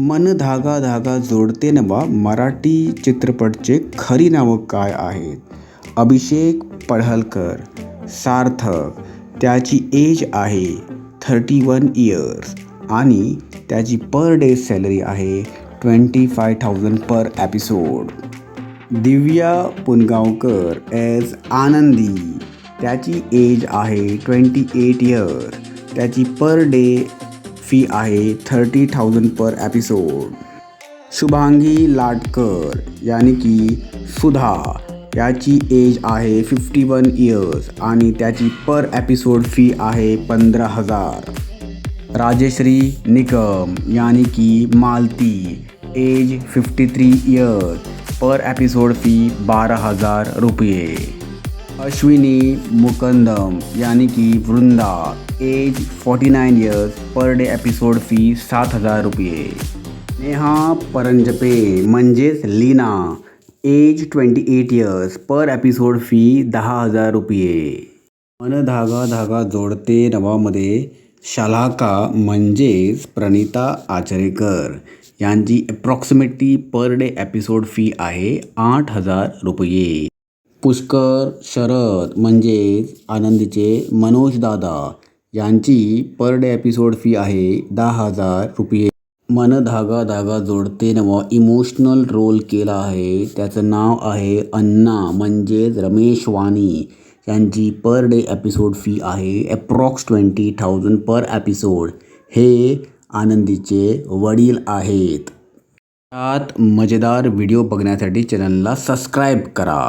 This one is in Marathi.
मन धागा धागा जोडते नवा मराठी चित्रपटचे खरी नावं काय आहेत? अभिषेक पडळकर, सार्थक, त्याची एज आहे 31 इयर्स आणि त्याची पर डे सॅलरी आहे 25,000 पर एपिसोड. दिव्या पुनगावकर ॲज आनंदी, त्याची एज आहे 28 इयर्स, त्याची पर डे फी आहे 30,000 पर एपिसोड. शुभांगी लाटकर यानी की सुधा, याची एज आहे 51 इयर्स आणि त्याची पर एपिसोड फी आहे 15,000. राजश्री निकम यानी की Malti, age 53 years, per episode fee 12,000 रुपये. अश्विनी मुकंदम यानी की Vrinda, age 49 years, per day episode fee 7,000 रुपये. नेहा परंजपे म्हणजेच Leena, age 28 years, per episode fee 10,000 रुपये. मन धागा धागा जोडते नवामध्ये शलाका म्हणजेच प्रणिता आचरेकर यांची अप्रॉक्सिमेटली पर डे एपिसोड फी आहे 8,000 रुपये. पुष्कर शरद म्हणजेच आनंदीचे मनोज दादा यांची पर डे एपिसोड फी आहे 10,000 रुपये. मन धागा धागा जोडते नवा इमोशनल रोल केला आहे, त्याचं नाव आहे अण्णा म्हणजेच रमेश वाणी, यांची पर डे एपिसोड फी आहे अप्रॉक्स 20,000 पर एपिसोड. हे आनंदीचे वडील आहेत. यात मजेदार व्हिडिओ बघण्यासाठी चॅनलला सबस्क्राईब करा.